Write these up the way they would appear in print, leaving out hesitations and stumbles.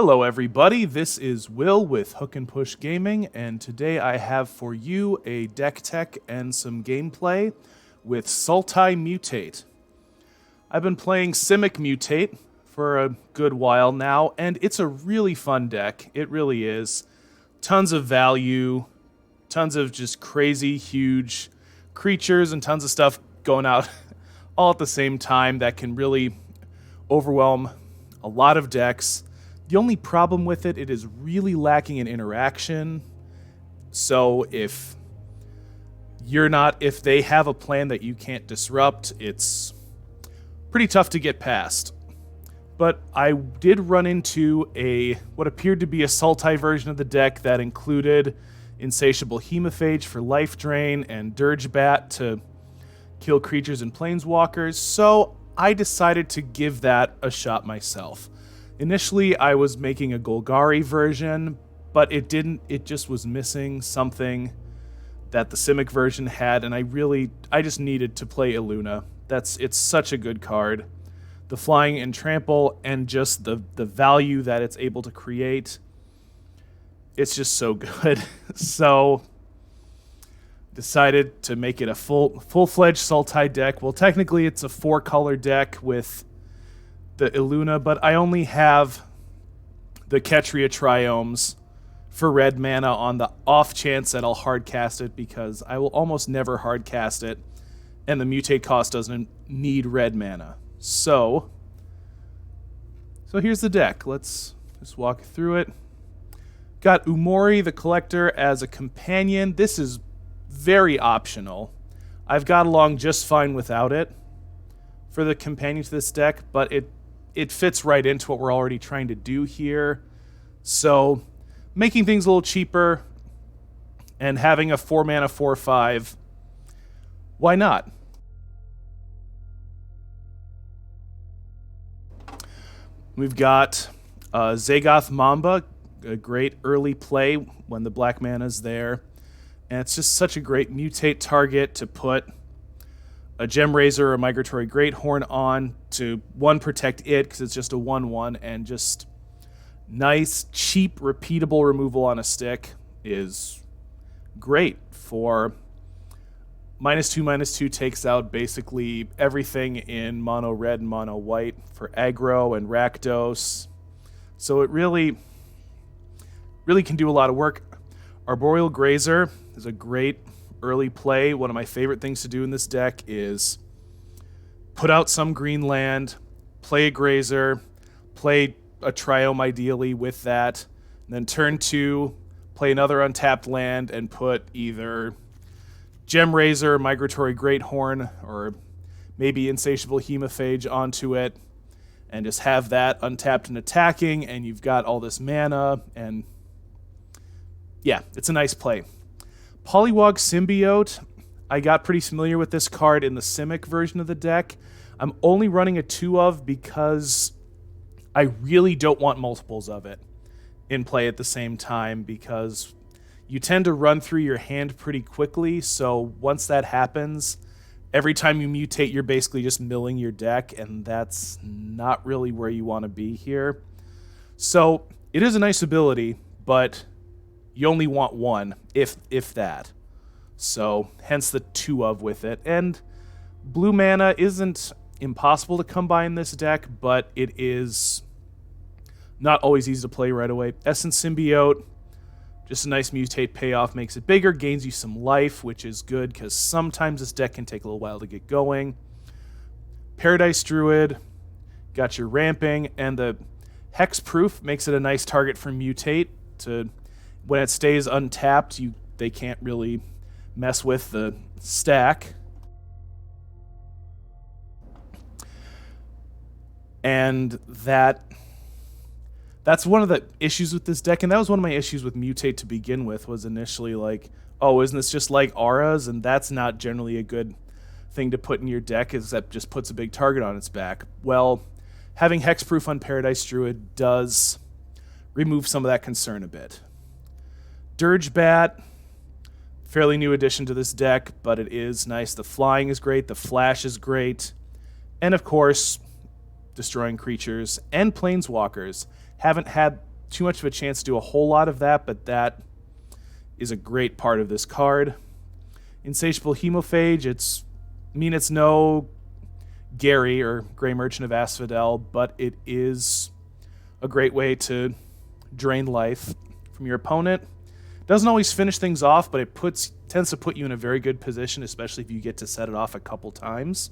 Hello everybody, this is Will with Hook and Push Gaming, and today I have for you a deck tech and some gameplay with Sultai Mutate. I've been playing Simic Mutate for a good while now, and it's a really fun deck. It really is. Tons of value, tons of just crazy, huge creatures, and tons of stuff going out all at the same time that can really overwhelm a lot of decks. The only problem with it is really lacking in interaction. So if they have a plan that you can't disrupt, it's pretty tough to get past. But I did run into what appeared to be a Sultai version of the deck that included Insatiable Hemophage for life drain and Dirge Bat to kill creatures and planeswalkers, so I decided to give that a shot myself. Initially, I was making a Golgari version, but it just was missing something that the Simic version had, and I just needed to play Illuna. It's such a good card. The flying and trample and just the value that it's able to create, it's just so good. So decided to make it a full-fledged Sultai deck. Well, technically it's a 4-color deck with the Illuna, but I only have the Ketria Triomes for red mana on the off chance that I'll hardcast it, because I will almost never hardcast it, and the mutate cost doesn't need red mana. So here's the deck. Let's just walk through it. Got Umori the Collector as a companion. This is very optional. I've got along just fine without it for the companion to this deck, but it fits right into what we're already trying to do here. So making things a little cheaper and having a 4-mana 4/5, why not? We've got Zagoth Mamba, a great early play when the black mana's there. And it's just such a great mutate target to put a Gem Razor or a Migratory Greathorn on to, one, protect it because it's just a 1/1, and just nice, cheap, repeatable removal on a stick is great for -2/-2 takes out basically everything in mono red and mono white for aggro and Rakdos. So it really can do a lot of work. Arboreal Grazer is a great early play. One of my favorite things to do in this deck is put out some green land, play a Grazer, play a Triome ideally with that, and then turn 2, play another untapped land, and put either Gem Razor, Migratory Greathorn, or maybe Insatiable Hemophage onto it, and just have that untapped and attacking, and you've got all this mana, and yeah, it's a nice play. Polywog Symbiote, I got pretty familiar with this card in the Simic version of the deck. I'm only running a 2 of because I really don't want multiples of it in play at the same time, because you tend to run through your hand pretty quickly, so once that happens, every time you mutate, you're basically just milling your deck, and that's not really where you want to be here. So it is a nice ability, but you only want one, if that. So hence the 2 of with it. And blue mana isn't impossible to come by in this deck, but it is not always easy to play right away. Essence Symbiote, just a nice mutate payoff, makes it bigger, gains you some life, which is good because sometimes this deck can take a little while to get going. Paradise Druid, got your ramping, and the Hexproof makes it a nice target for mutate. When it stays untapped, they can't really mess with the stack. And that's one of the issues with this deck, and that was one of my issues with Mutate to begin with, was initially like, oh, isn't this just like Auras? And that's not generally a good thing to put in your deck, except just puts a big target on its back. Well, having Hexproof on Paradise Druid does remove some of that concern a bit. Dirge Bat, fairly new addition to this deck, but it is nice. The flying is great, the flash is great, and of course, destroying creatures and planeswalkers. Haven't had too much of a chance to do a whole lot of that, but that is a great part of this card. Insatiable Hemophage, it's no Gary or Grey Merchant of Asphodel, but it is a great way to drain life from your opponent. Doesn't always finish things off, but it tends to put you in a very good position, especially if you get to set it off a couple times.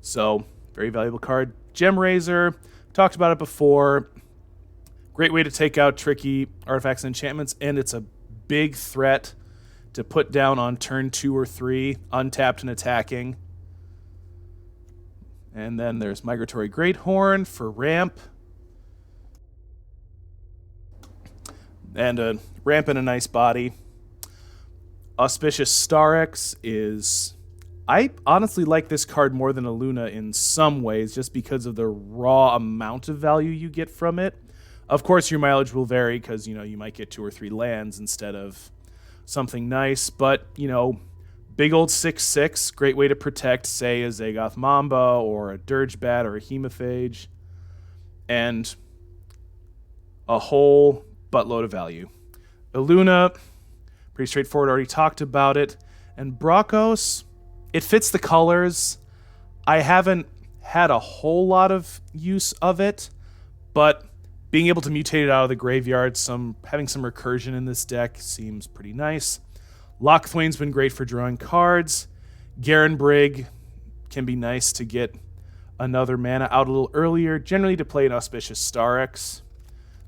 So, very valuable card. Gem Razor, talked about it before. Great way to take out tricky artifacts and enchantments, and it's a big threat to put down on turn 2 or 3, untapped and attacking. And then there's Migratory Greathorn for ramp. And a ramp and a nice body. Auspicious Starex is... I honestly like this card more than a Luna in some ways, just because of the raw amount of value you get from it. Of course, your mileage will vary, because, you might get 2 or 3 lands instead of something nice. But, big old 6/6, great way to protect, say, a Zagoth Mamba, or a Dirge Bat, or a Hemophage. And a whole buttload of value. Illuna, pretty straightforward, already talked about it. And Brokos, it fits the colors. I haven't had a whole lot of use of it, but being able to mutate it out of the graveyard, having some recursion in this deck seems pretty nice. Lockthwain's been great for drawing cards. Garen Brigg can be nice to get another mana out a little earlier, generally to play an Auspicious Starex.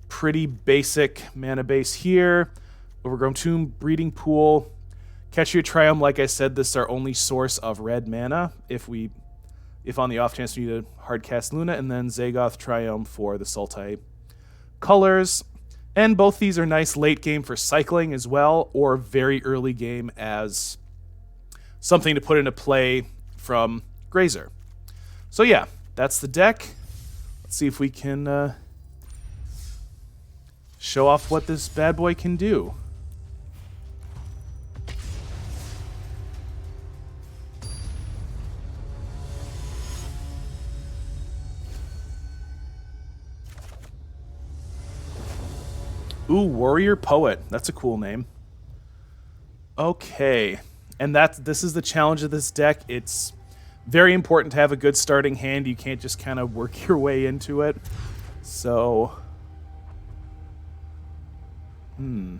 Pretty basic mana base here. Overgrown Tomb, Breeding Pool. Catch Your Triumph, like I said, this is our only source of red mana if on the off chance we need to hardcast Luna, and then Zagoth Triumph for the Sultai colors. And both these are nice late game for cycling as well, or very early game as something to put into play from Grazer. So yeah, that's the deck. Let's see if we can show off what this bad boy can do. Ooh, Warrior Poet. That's a cool name. Okay. And this is the challenge of this deck. It's very important to have a good starting hand. You can't just kind of work your way into it. So... yeah,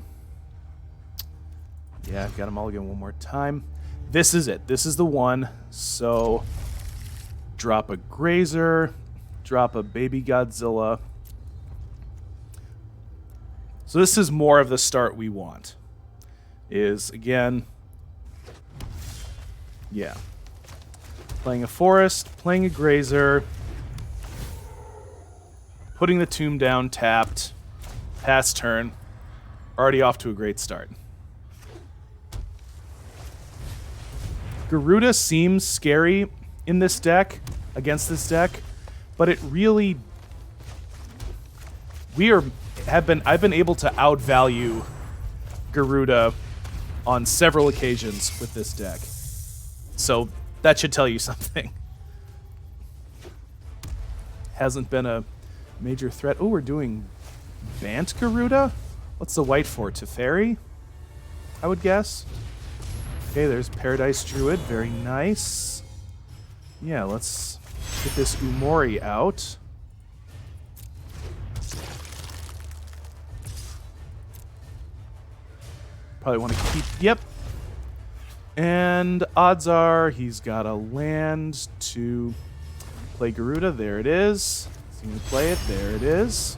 I've got them all again one more time. This is it. This is the one. So, drop a Grazer, drop a Baby Godzilla. So this is more of the start we want. Is, again, yeah. Playing a Forest, playing a Grazer, putting the Tomb down tapped, pass turn. Already off to a great start. Garuda seems scary in this deck, against this deck, but it really... I've been able to outvalue Garuda on several occasions with this deck. So that should tell you something. Hasn't been a major threat. Oh, we're doing Bant Garuda? What's the white for? Teferi? I would guess. Okay, there's Paradise Druid. Very nice. Yeah, let's get this Umori out. Probably want to keep... Yep. And odds are he's got a land to play Garuda. There it is. He's going to play it. There it is.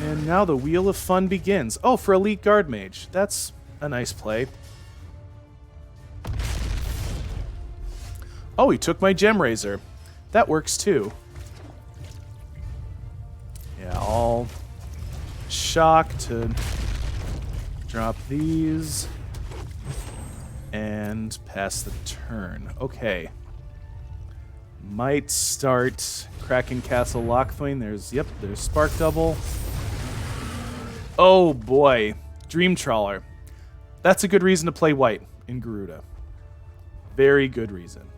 And now the Wheel of Fun begins. Oh, for Elite Guard Mage. That's a nice play. Oh, he took my Gem Razor. That works too. Yeah, I'll shock to drop these and pass the turn. Okay. Might start Kraken Castle Lockthwain. There's Spark Double. Oh boy, Dream Trawler. That's a good reason to play white in Garuda. Very good reason.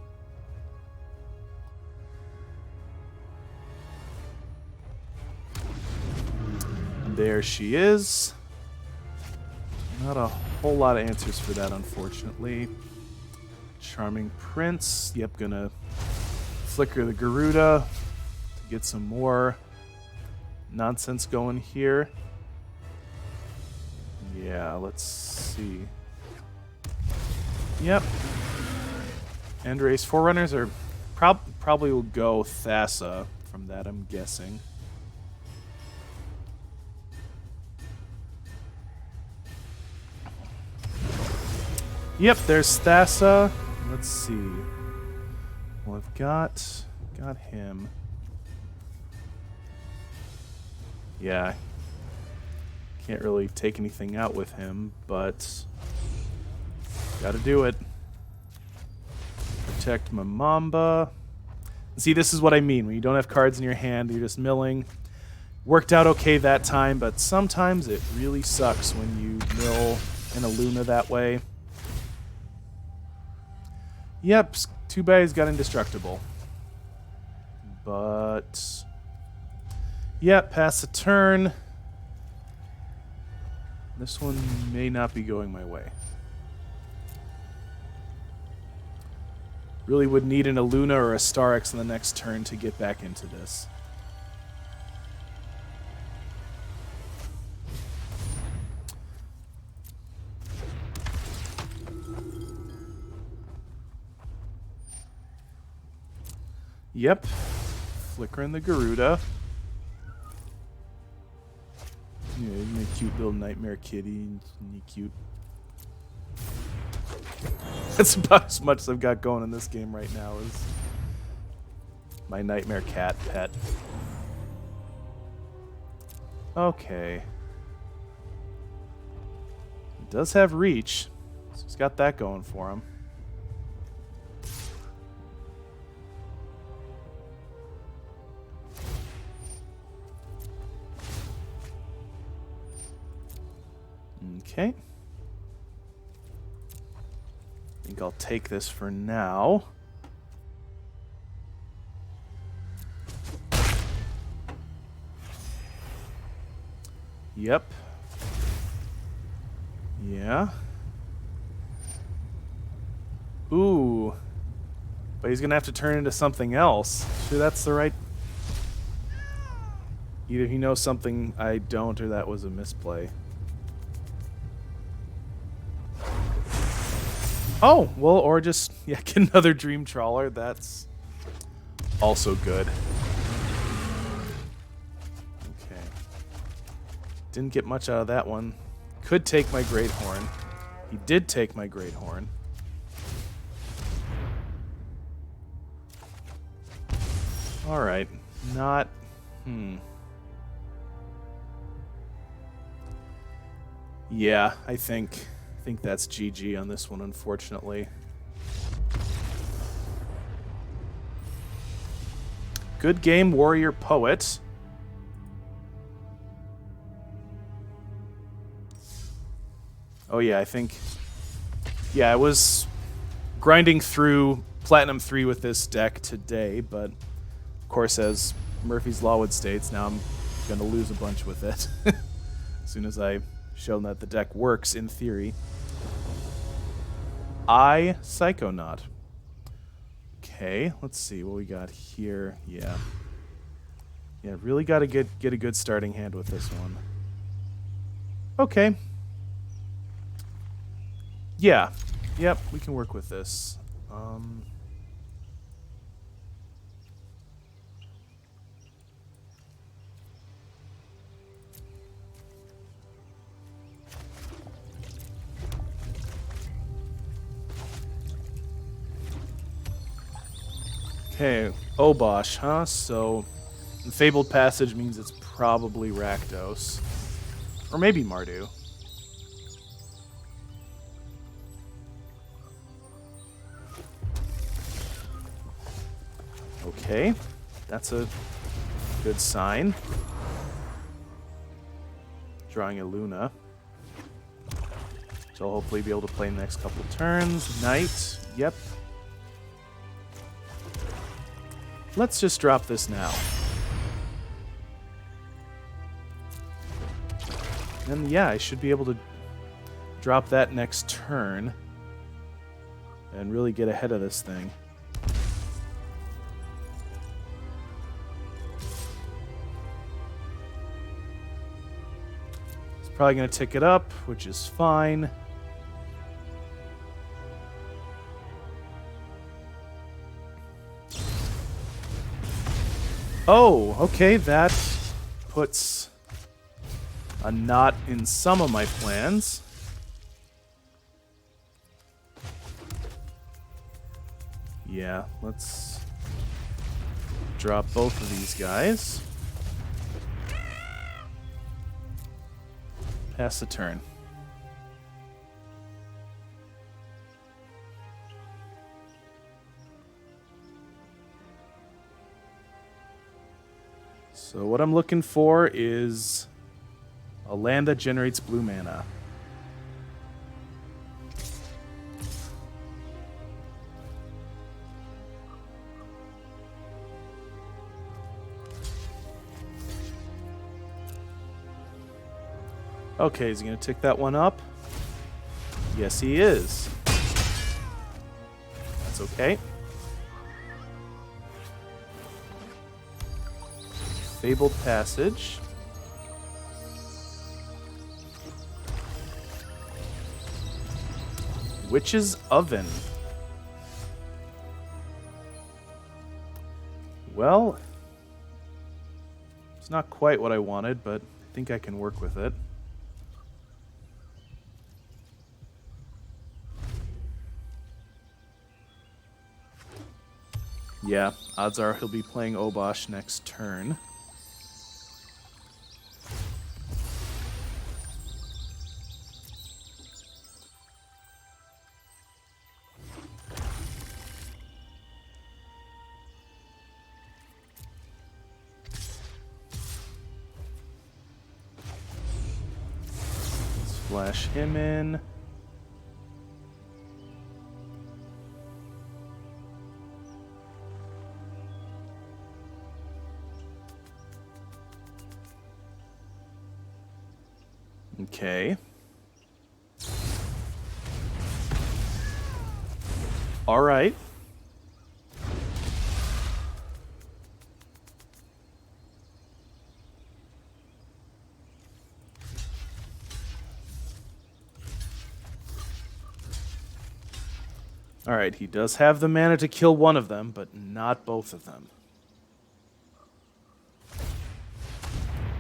There she is. Not a whole lot of answers for that, unfortunately. Charming Prince. Yep, gonna flicker the Garuda to get some more nonsense going here. Yeah, let's see. Yep. Enderace Forerunners are probably will go Thassa from that, I'm guessing. Yep, there's Thassa. Let's see. Well, I've got him. Yeah. Can't really take anything out with him, but gotta do it. Protect my Mamba. See, this is what I mean. When you don't have cards in your hand, you're just milling. Worked out okay that time, but sometimes it really sucks when you mill in a Luna that way. Yep, too bad he's got indestructible. But yep, pass the turn. This one may not be going my way. Really would need an Aluna or a Starix in the next turn to get back into this. Yep. Flickering the Garuda. Yeah, isn't a cute little nightmare kitty. Cute. That's about as much as I've got going in this game right now is my nightmare cat pet. Okay. He does have reach, so he's got that going for him. Okay. I think I'll take this for now. Yep. Yeah. Ooh. But he's going to have to turn into something else. Sure, that's the right... Either he knows something I don't, or that was a misplay. Oh, well, or just, yeah, get another Dream Trawler. That's also good. Okay. Didn't get much out of that one. Could take my Great Horn. He did take my Great Horn. Alright. Not... Yeah, I think that's GG on this one, unfortunately. Good game, Warrior Poet. Oh yeah, I think... Yeah, I was grinding through Platinum 3 with this deck today, but of course, as Murphy's Law would states, now I'm going to lose a bunch with it. As soon as I show that the deck works in theory. Psychonaut. Okay, let's see what we got here. Yeah. Yeah, really got to get a good starting hand with this one. Okay. Yeah. Yep, we can work with this. Okay, Obosh, huh? So, Fabled Passage means it's probably Rakdos. Or maybe Mardu. Okay, that's a good sign. Drawing a Luna. So I'll hopefully be able to play the next couple turns. Knight, yep. Let's just drop this now. And yeah, I should be able to drop that next turn and really get ahead of this thing. It's probably going to tick it up, which is fine. Oh, okay, that puts a knot in some of my plans. Yeah, let's drop both of these guys. Pass the turn. So what I'm looking for is a land that generates blue mana. Okay, is he going to tick that one up? Yes, he is. That's okay. Fabled Passage. Witch's Oven. Well, it's not quite what I wanted, but I think I can work with it. Yeah, odds are he'll be playing Obosh next turn. Let's flash him in. Okay. All right. All right, he does have the mana to kill one of them, but not both of them.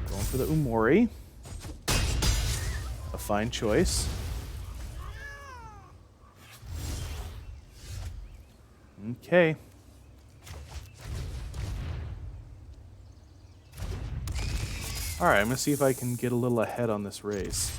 Going for the Umori. A fine choice. Okay. Alright, I'm going to see if I can get a little ahead on this race.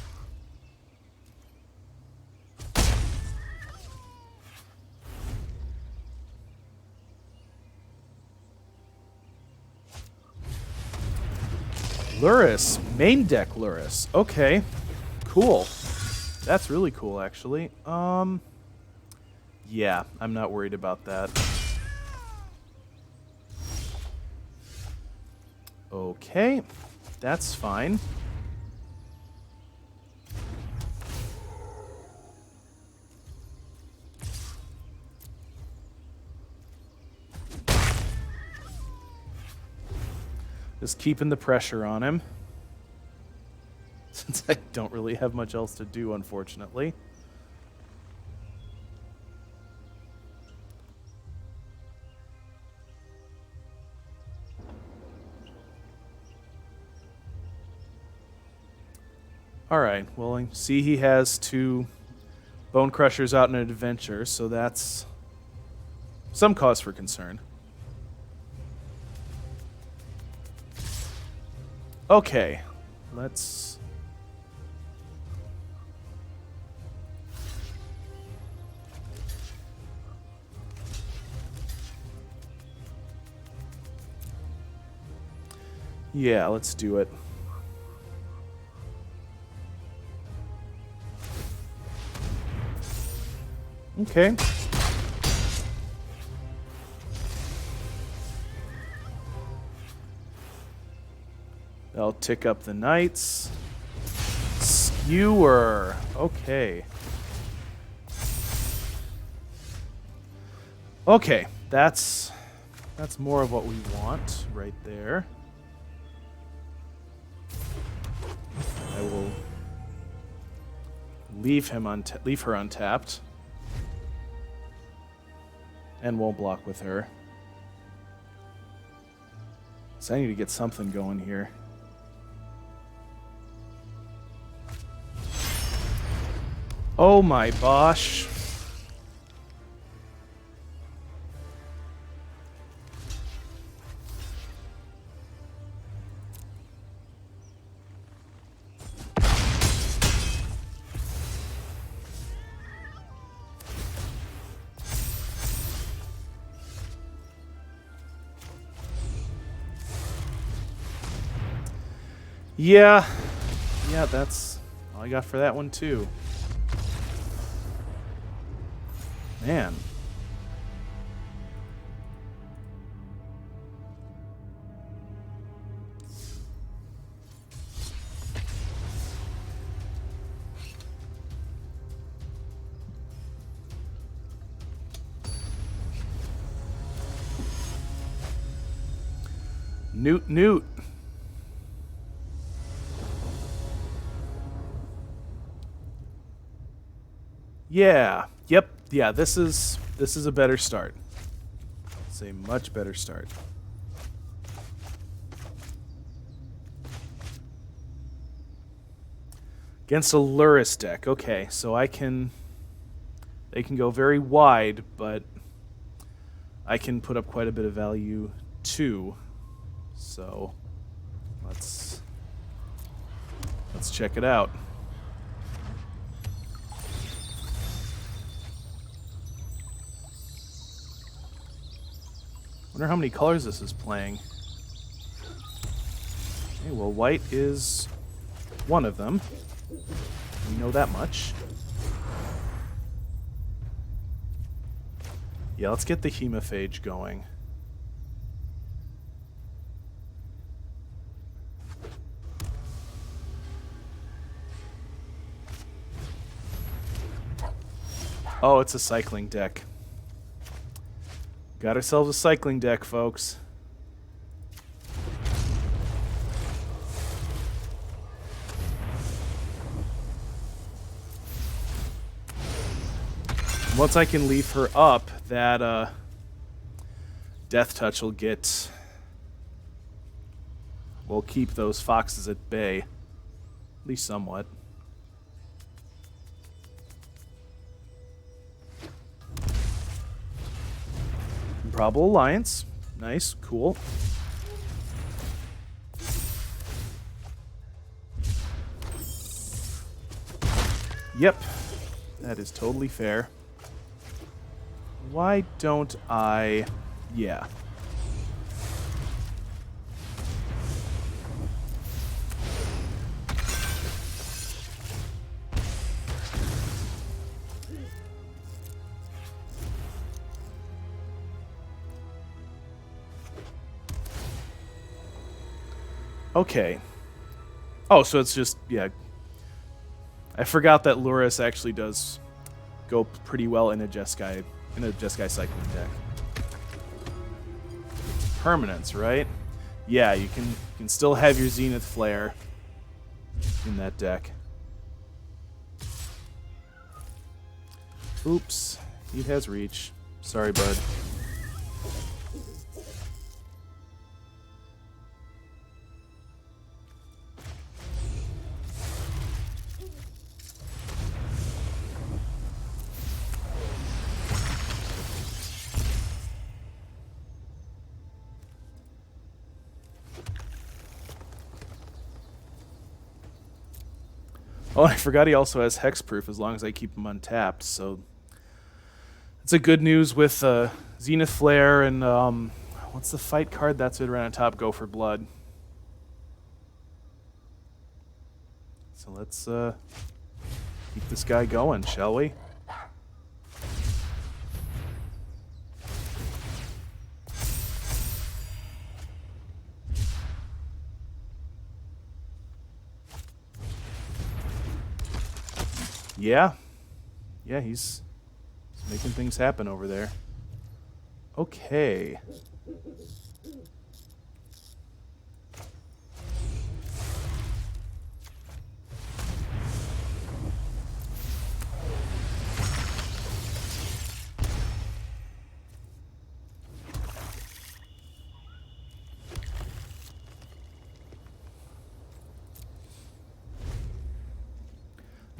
Lurrus. Main deck Lurrus. Okay. Cool. That's really cool, actually. Yeah, I'm not worried about that. Okay, that's fine. Just keeping the pressure on him. Since I don't really have much else to do, unfortunately. Alright, well, I see he has 2 Bone Crushers out in an adventure, so that's some cause for concern. Okay, let's... Yeah, let's do it. Okay. I'll tick up the knights. Fewer. Okay. Okay, that's more of what we want right there. I will leave her untapped, and won't block with her. So I need to get something going here. Oh my gosh. Yeah, that's all I got for that one too. Man. Newt. Yeah. Yep. Yeah, this is a better start. It's a much better start. Against a Luris deck. Okay, so they can go very wide, but I can put up quite a bit of value too. So let's check it out. Wonder how many colors this is playing. Okay, well, white is one of them. We know that much. Yeah, let's get the Hemophage going. Oh, it's a cycling deck. Got ourselves a cycling deck, folks. Once I can leave her up, that Death Touch will get... We'll keep those foxes at bay. At least somewhat. Improbable Alliance. Nice, cool. Yep, that is totally fair. Why don't I... Yeah. Okay. Oh, so it's just, yeah. I forgot that Luris actually does go pretty well in a Jeskai cycling deck. Permanence, right? Yeah, you can still have your Zenith Flare in that deck. Oops. He has reach. Sorry, bud. Oh, I forgot he also has hexproof as long as I keep him untapped, so it's a good news with Zenith Flare and what's the fight card? That's it right on top, Go for Blood. So let's keep this guy going, shall we? Yeah. Yeah, he's making things happen over there. Okay.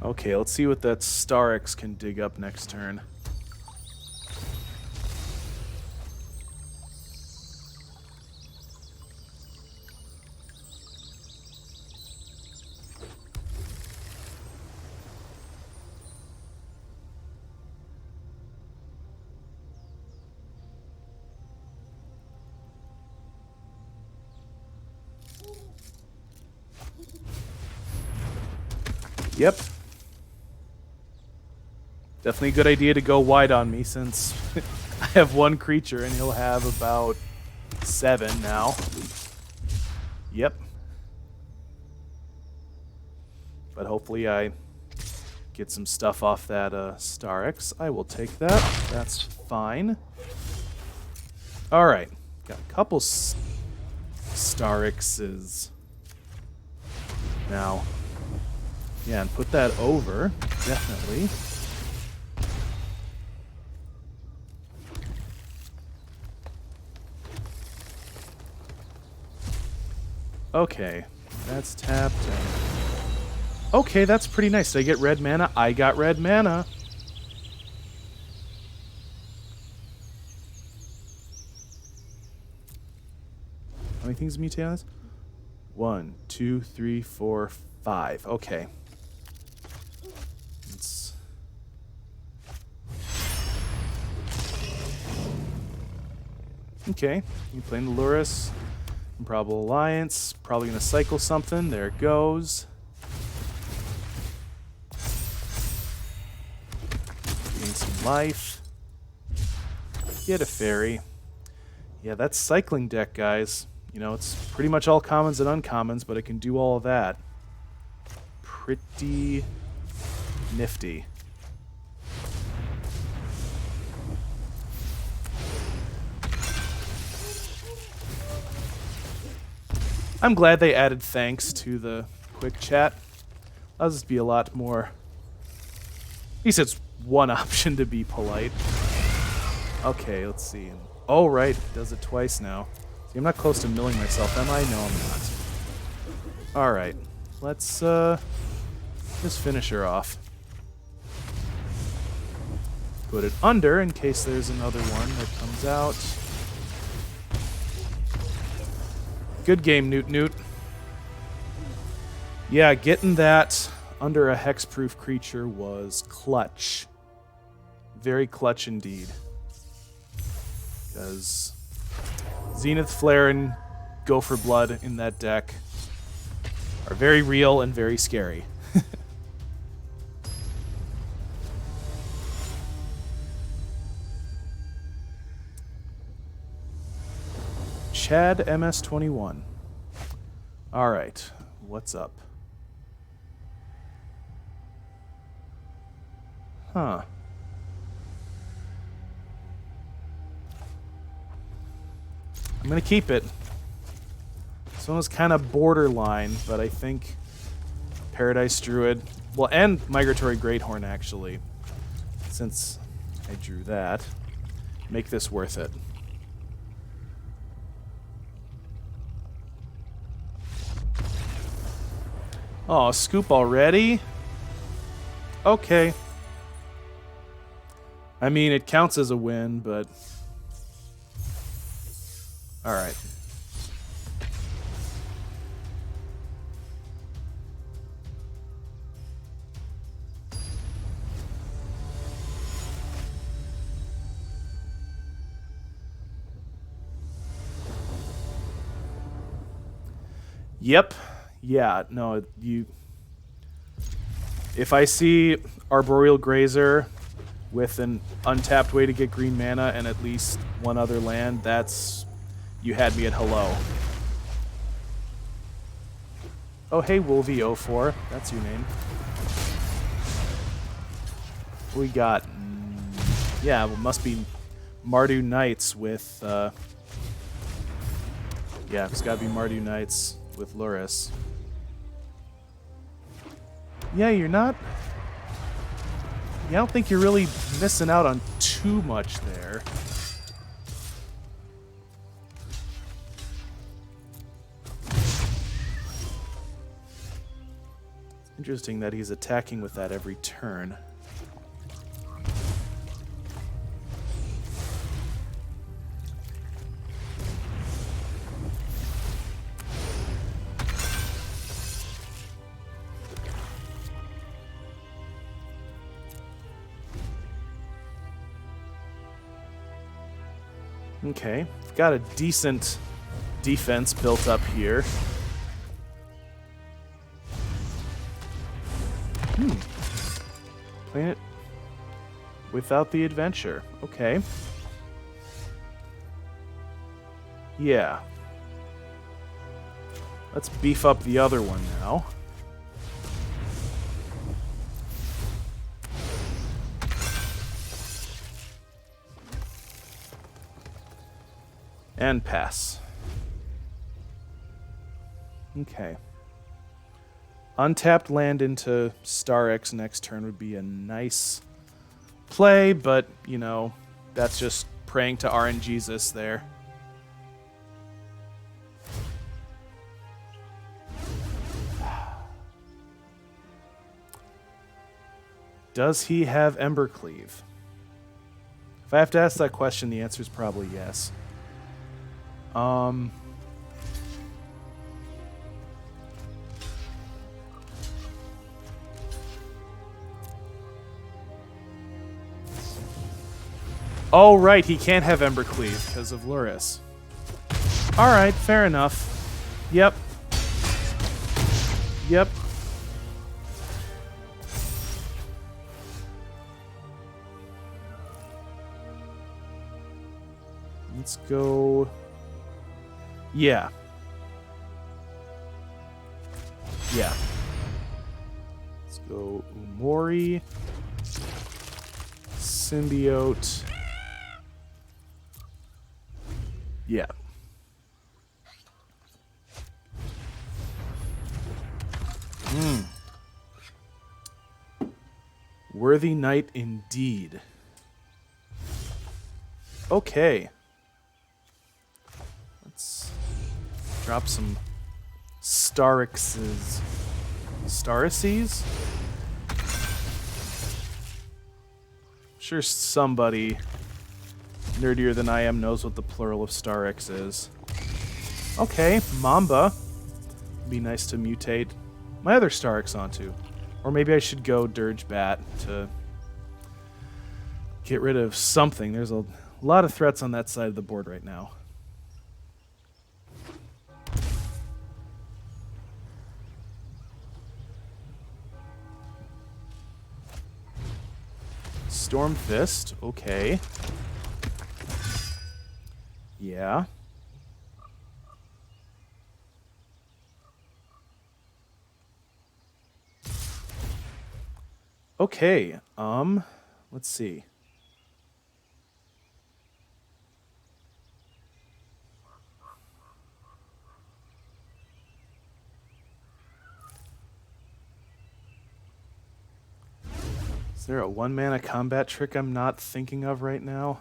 Okay, let's see what that Starix can dig up next turn. Yep. Definitely a good idea to go wide on me since I have one creature and he'll have about 7 now. Yep. But hopefully I get some stuff off that Starix. I will take that. That's fine. Alright. Got a couple Starixes. Now. Yeah, and put that over. Definitely. Okay, that's tapped. Okay, that's pretty nice. Did I get red mana? I got red mana. How many things mutate on this? 1, 2, 3, 4, 5. Okay. Let's... Okay, you playing the Lurrus. Improbable Alliance. Probably going to cycle something. There it goes. Gain some life. Get a fairy. Yeah, that's cycling deck, guys. You know, it's pretty much all commons and uncommons, but it can do all of that. Pretty nifty. I'm glad they added thanks to the quick chat. I'll just be a lot more... At least it's one option to be polite. Okay, let's see. Oh, right. It does it twice now. See, I'm not close to milling myself, am I? No, I'm not. Alright. Let's just finish her off. Put it under in case there's another one that comes out. Good game, Newt Newt. Yeah, getting that under a hexproof creature was clutch. Very clutch indeed. Because Zenith Flare and Go for Blood in that deck are very real and very scary. Chad MS21. Alright, what's up? Huh. I'm gonna keep it. This one was kind of borderline, but I think Paradise Druid, well, and Migratory Greathorn actually, since I drew that, make this worth it. Oh, scoop already? Okay. I mean, it counts as a win, but... Alright. Yep. Yeah, no, you... If I see Arboreal Grazer with an untapped way to get green mana and at least one other land, that's... You had me at hello. Oh, hey, Wolvie04. That's your name. We got... yeah, it must be Mardu Knights with... yeah, it's gotta be Mardu Knights with Luris. Yeah, you're not... yeah, I don't think you're really missing out on too much there. Interesting that he's attacking with that every turn. Okay, we've got a decent defense built up here. Playing it without the adventure. Okay. Yeah. Let's beef up the other one now. And pass. Okay. Untapped land into Star X next turn would be a nice play, but, you know, that's just praying to RNGesus there. Does he have Embercleave? If I have to ask that question, the answer is probably yes. Oh, right, he can't have Embercleave because of Luris. Alright, fair enough. Yep. Yep. Let's go... yeah. Yeah. Let's go Umori. Symbiote. Yeah. Worthy knight indeed. Okay. Let's drop some Starixes. Starices? I'm sure somebody nerdier than I am knows what the plural of Starix is. Okay, Mamba. Be nice to mutate my other Starix onto. Or maybe I should go Dirge Bat to get rid of something. There's a lot of threats on that side of the board right now. Storm Fist, okay. Yeah. Okay, let's see. Is there a one-mana combat trick I'm not thinking of right now?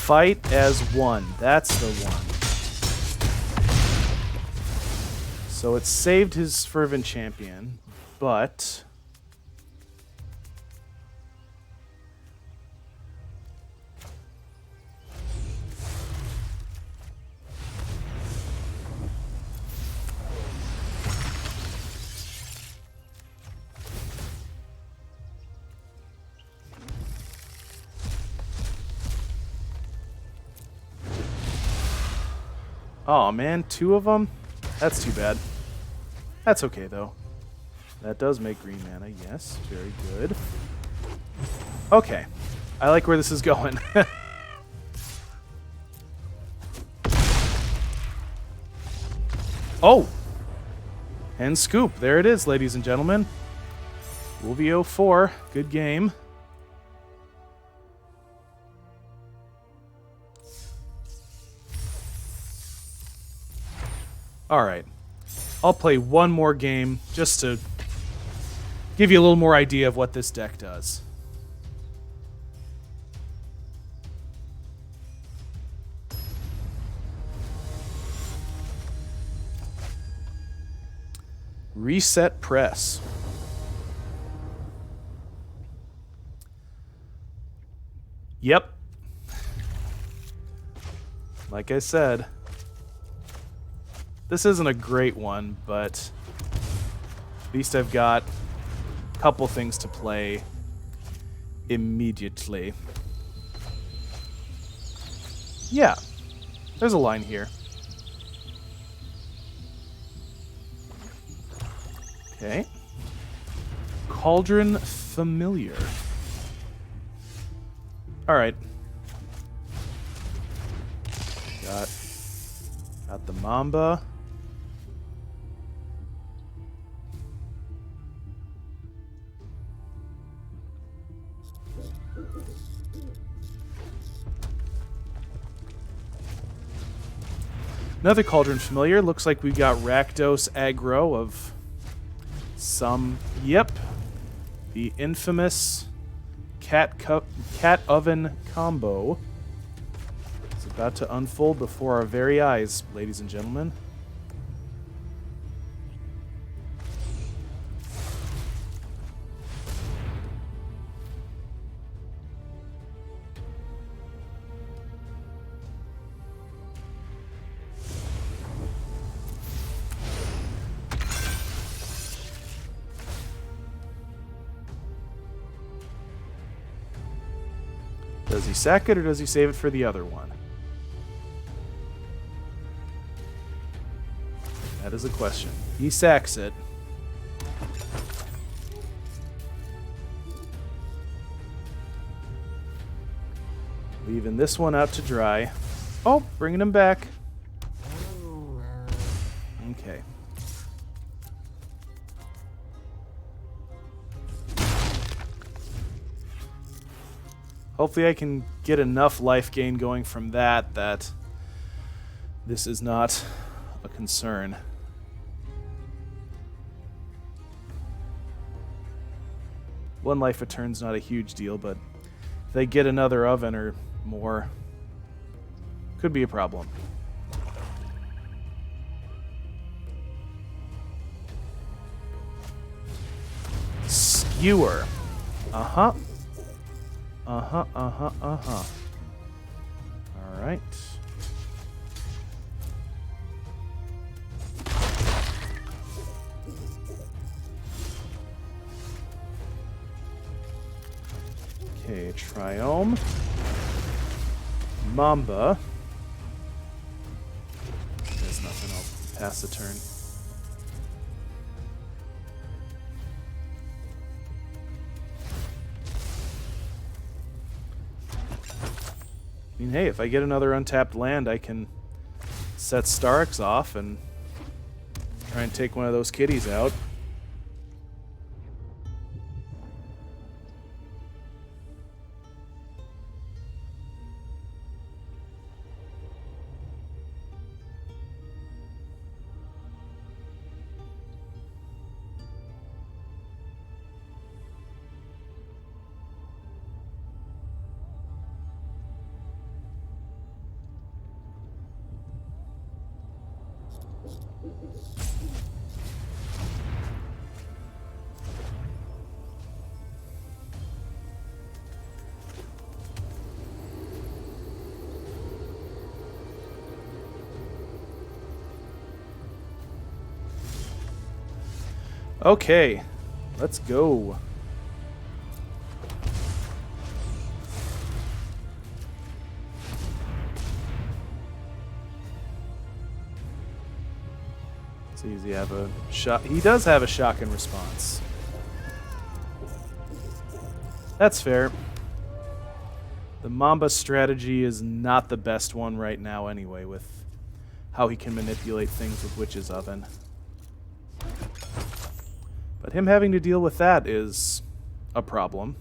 Fight as one. That's the one. So it saved his Fervent Champion, but... Oh man, 2 of them? That's too bad. That's okay though. That does make green mana, yes. Very good. Okay. I like where this is going. Oh! And scoop. There it is, ladies and gentlemen. Wolvio 4. Good game. Alright. I'll play one more game just to give you a little more idea of what this deck does. Reset Press. Yep. Like I said, this isn't a great one, but at least I've got a couple things to play immediately. Yeah, there's a line here. Okay. Cauldron Familiar. Alright. Got the Mamba. Another Cauldron Familiar. Looks like we've got Rakdos aggro of some... Yep. The infamous Cat Oven combo. It's about to unfold before our very eyes, ladies and gentlemen. Does he sack it or does he save it for the other one? That is a question. He sacks it. Leaving this one out to dry. Oh, bringing him back. Okay. Hopefully I can get enough life gain going from that this is not a concern. One life a turn's not a huge deal, but if they get another oven or more, could be a problem. Skewer. Uh-huh. Alright. Okay, Triome. Mamba. There's nothing, I'll pass the turn. I mean, hey, if I get another untapped land, I can set Starix off and try and take one of those kitties out. Okay, let's go. see, does he have a shot? He does have a shotgun response. That's fair. The Mamba strategy is not the best one right now anyway, with how he can manipulate things with Witch's Oven. But him having to deal with that is a problem.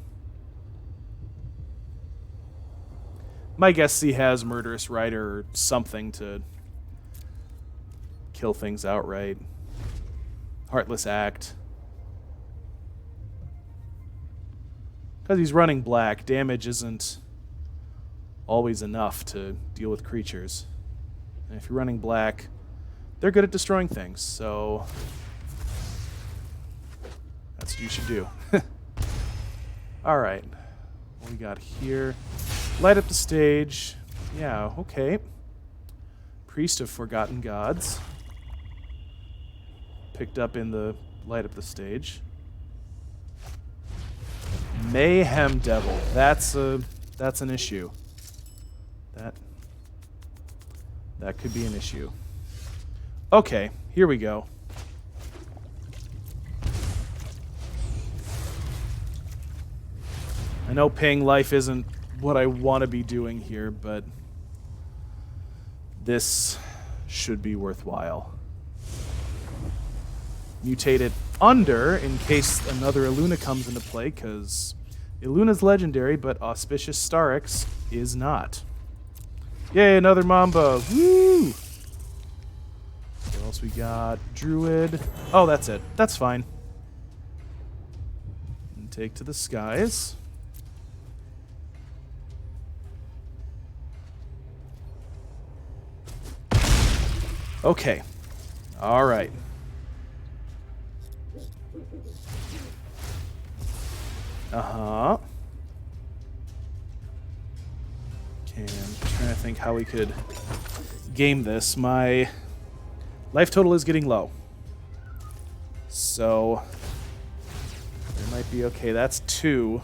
My guess he has Murderous Rider or something to kill things outright. Heartless Act. Because he's running black, damage isn't always enough to deal with creatures. And if you're running black, they're good at destroying things, so that's what you should do. Alright. What we got here? Light up the stage. Yeah, okay. Priest of Forgotten Gods. Picked up in the light up the stage. Mayhem Devil. That's an issue. That could be an issue. Okay, here we go. I know paying life isn't what I want to be doing here, but this should be worthwhile. Mutate it under in case another Illuna comes into play, because Illuna's legendary, but Auspicious Starix is not. Yay, another Mamba! Woo! What else we got? Druid. Oh, that's it. That's fine. And take to the skies. Okay. Alright. Uh-huh. Okay, I'm trying to think how we could game this. My life total is getting low. So, there might be... Okay, that's 2.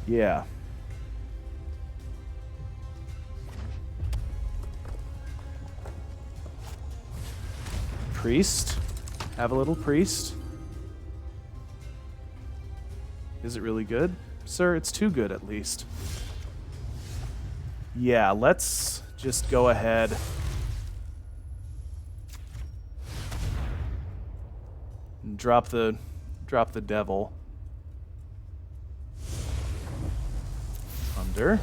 Yeah. Priest. Have a little priest. Is it really good? Sir, it's too good at least. Yeah, let's just go ahead. And drop the devil. Under.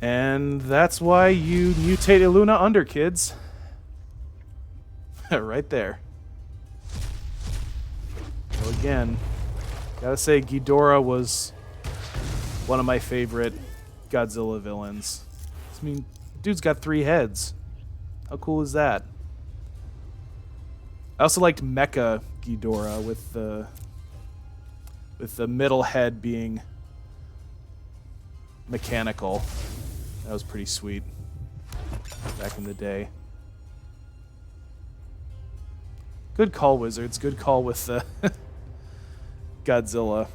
And that's why you mutate Illuna under, kids. Right there. So again, gotta say Ghidorah was one of my favorite Godzilla villains. I mean, dude's got 3 heads. How cool is that? I also liked Mecha Ghidorah with the middle head being mechanical. That was pretty sweet back in the day. Good call, Wizards. Good call with the Godzilla.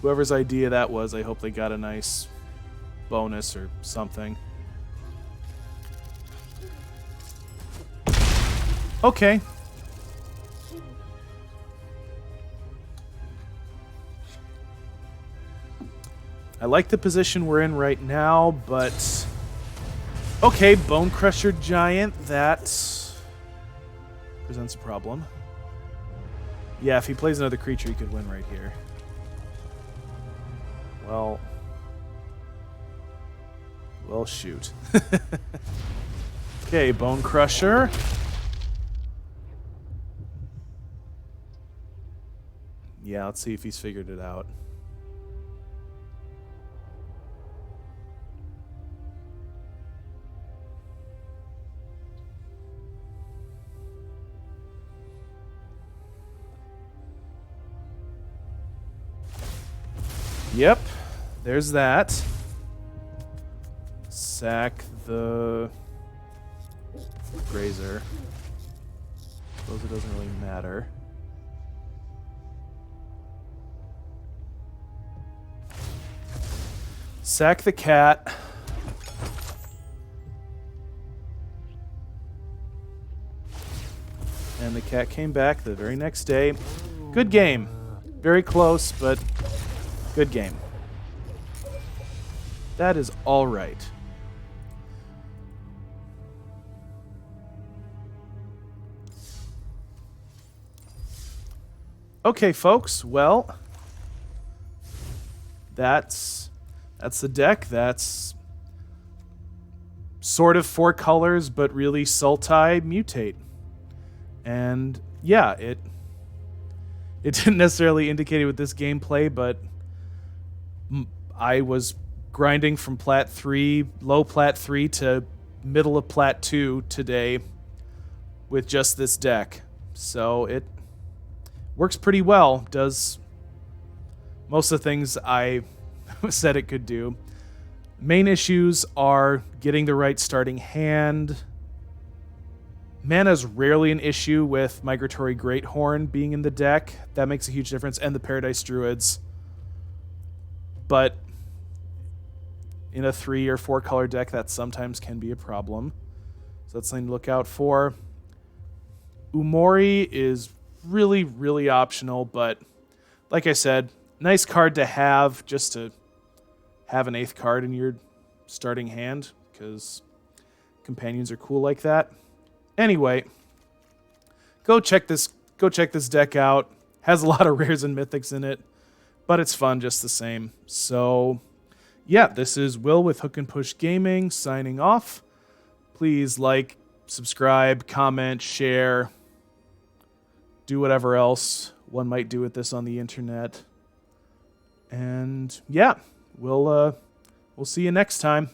Whoever's idea that was, I hope they got a nice bonus or something. Okay. I like the position we're in right now, but... Okay, Bone Crusher Giant, that presents a problem. Yeah, if he plays another creature, he could win right here. Well, shoot. Okay, Bone Crusher. Yeah, let's see if he's figured it out. Yep, there's that. Sack the Grazer. Suppose it doesn't really matter. Sack the cat. And the cat came back the very next day. Good game. Very close, but good game. That is all right. Okay, folks. Well, that's the deck. That's sort of 4 colors, but really Sultai Mutate. And yeah, it didn't necessarily indicate it with this gameplay, but I was grinding from Plat 3, low Plat 3 to middle of Plat 2 today with just this deck. So it works pretty well, does most of the things I said it could do. Main issues are getting the right starting hand. Mana's rarely an issue with Migratory Greathorn being in the deck. That makes a huge difference. And the Paradise Druids. But in a 3 or 4 color deck, that sometimes can be a problem. So that's something to look out for. Umori is really, really optional, but like I said, nice card to have just to have an 8th card in your starting hand, because companions are cool like that. Anyway, go check this deck out. Has a lot of rares and mythics in it, but it's fun just the same. So, yeah, this is Will with Hook and Push Gaming signing off. Please like, subscribe, comment, share, do whatever else one might do with this on the internet. And yeah, we'll see you next time.